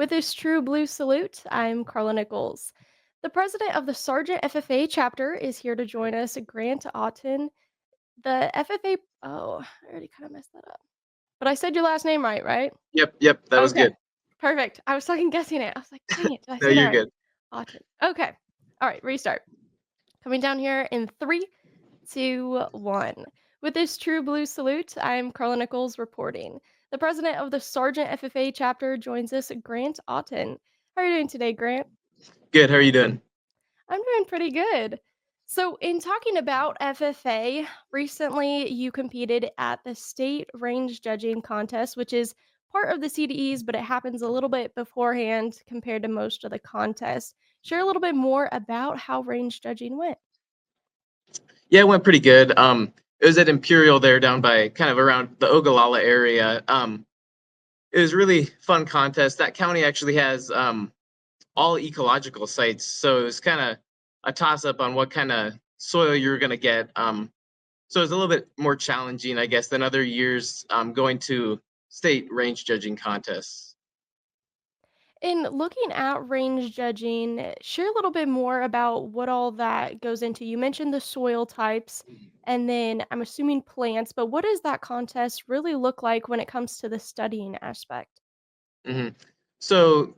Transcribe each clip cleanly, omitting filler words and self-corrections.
With this true blue salute, I'm Karla Nichols. The president of the Sargent FFA chapter is here to join us, Grant Ottun. The FFA, oh, I already kind of messed that up. But I said your last name right, right? Yep, that was Okay, good. perfect. I was second guessing it. I was like, dang it, did I No, say that you're right? good. Ottun. Okay. All right, restart. Coming down here in three, two, one. With this true blue salute, I'm Karla Nichols reporting. The president of the Sargent FFA chapter joins us, Grant Ottun. How are you doing today, Grant? Good. How are you doing? I'm doing pretty good. So, in talking about FFA, recently you competed at the state range judging contest, which is part of the CDEs, but it happens a little bit beforehand compared to most of the contests. Share a little bit more about how range judging went. Yeah, it went pretty good. It was at Imperial there down by kind of around the Ogallala area. It was really fun contest. That county actually has all ecological sites, so it was kind of a toss up on what kind of soil you were gonna get. So it was a little bit more challenging, I guess, than other years going to state range judging contests. In looking at range judging, share a little bit more about what all that goes into. You mentioned the soil types and then I'm assuming plants, but what does that contest really look like when it comes to the studying aspect? hmm So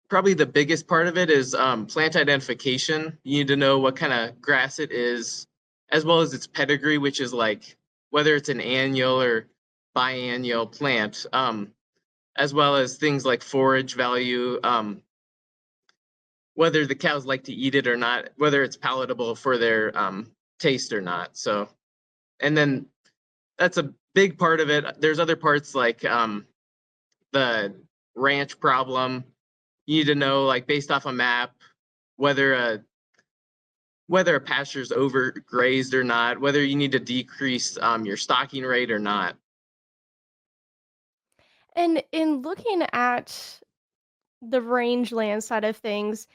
probably the biggest part of it is plant identification. You need to know what kind of grass it is, as well as its pedigree, which is like whether it's an annual or biennial plant, as well as things like forage value, whether the cows like to eat it or not, whether it's palatable for their taste or not. So, and then that's a big part of it. There's other parts like the ranch problem. You need to know, like based off a map, whether a pasture's overgrazed or not, whether you need to decrease your stocking rate or not. And in looking at the rangeland side of things,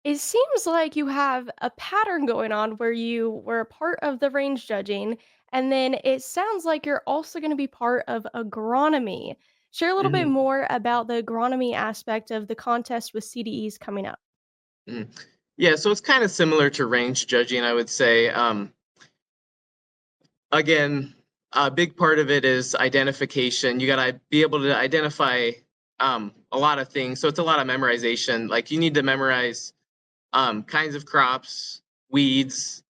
it seems like you have a pattern going on where you were a part of the range judging, and then it sounds like you're also going to be part of agronomy. Share a little bit hmm more about the agronomy aspect of the contest with CDEs coming up. hmm Yeah, so it's kind of similar to range judging, I would say. Again, a big part of it is identification. You got to be able to identify a lot of things. So it's a lot of memorization. Like you need to memorize kinds of crops, weeds,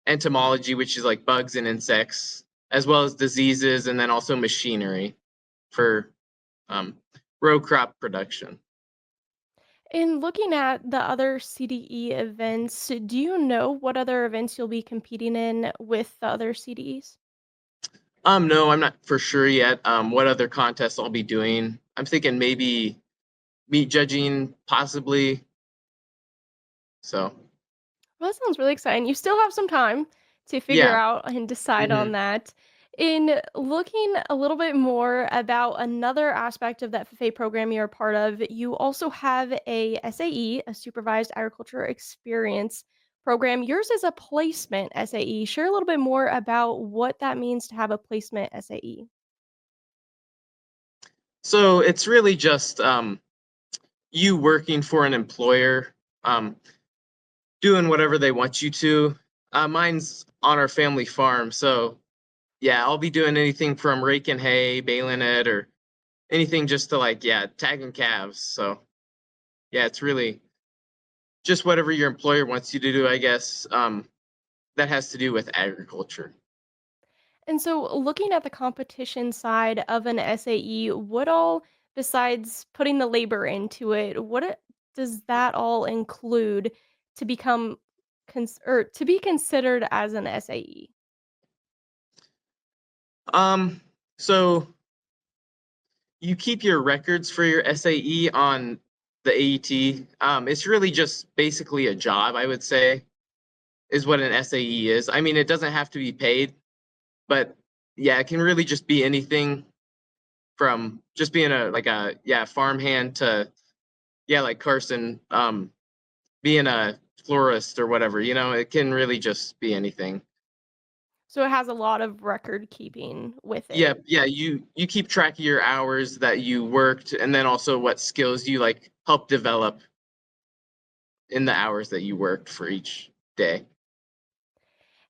entomology, which is like bugs and insects, as well as diseases, and then also machinery for um, row crop production. In looking at the other CDE events, do you know what other events you'll be competing in with the other CDEs? No, I'm not for sure yet. What other contests I'll be doing? I'm thinking maybe meat judging, possibly. So Well, that sounds really exciting. You still have some time to figure yeah. out and decide hmm on that. In looking a little bit more about another aspect of that FFA program you're a part of, you also have a SAE, a Supervised Agriculture Experience program. Yours is a placement SAE. Share a little bit more about what that means to have a placement SAE. So it's really just you working for an employer, um, doing whatever they want you to. Mine's on our family farm, so yeah, I'll be doing anything from raking hay, baling it, or anything just to like yeah, tagging calves. So yeah, it's really just whatever your employer wants you to do, I guess. That has to do with agriculture. And so, looking at the competition side of an SAE, what all, besides putting the labor into it, does that all include to become or to be considered as an SAE? Um, so you keep your records for your SAE on the AET. It's really just basically a job, I would say, is what an SAE is. I mean, it doesn't have to be paid, but yeah, it can really just be anything from just being a like a yeah farmhand to yeah like Carson being a florist or whatever. You know, it can really just be anything. So it has a lot of record keeping with Yeah, it. yeah, you keep track of your hours that you worked and then also what skills you like help develop in the hours that you worked for each day.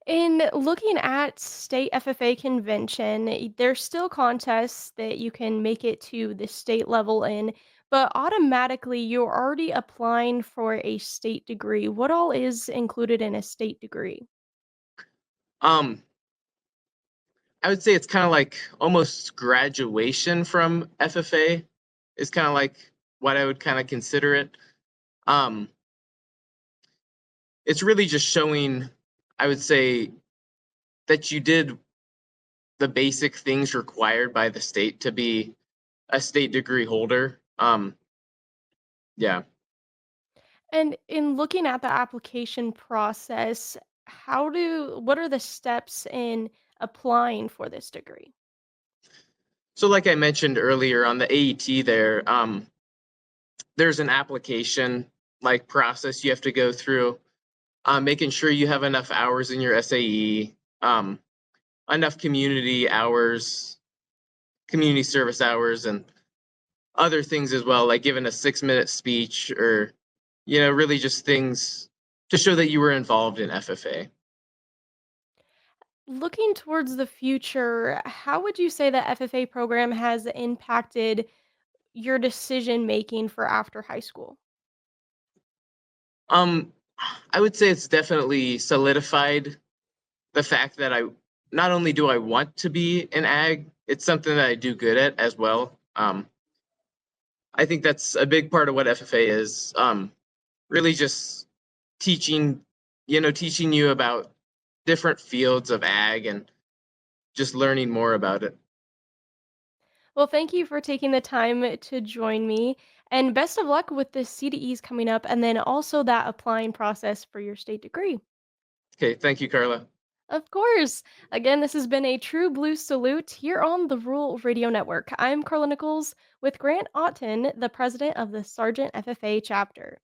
In looking at state FFA convention, there's still contests that you can make it to the state level in, but automatically you're already applying for a state degree. What all is included in a state degree? Um, I would say it's kind of like almost graduation from FFA is kind of like what I would kind of consider it. Um, it's really just showing, I would say, that you did the basic things required by the state to be a state degree holder. Yeah. And in looking at the application process, what are the steps in applying for this degree? So, like I mentioned earlier on the AET, there's an application like process you have to go through, making sure you have enough hours in your SAE, enough community hours, community service hours, and other things as well, like giving a 6 minute speech or, really just things to show that you were involved in FFA. Looking towards the future, how would you say the FFA program has impacted your decision making for after high school? Um, I would say it's definitely solidified the fact that not only do I want to be an ag, it's something that I do good at as well. I think that's a big part of what FFA is. Really just teaching, teaching you about different fields of ag and just learning more about it. Well, thank you for taking the time to join me, and best of luck with the CDEs coming up and then also that applying process for your state degree. Okay, thank you, Carla. Of course. Again, this has been a True Blue Salute here on the Rural Radio Network. I'm Karla Nichols with Grant Ottun, the president of the Sargent FFA chapter.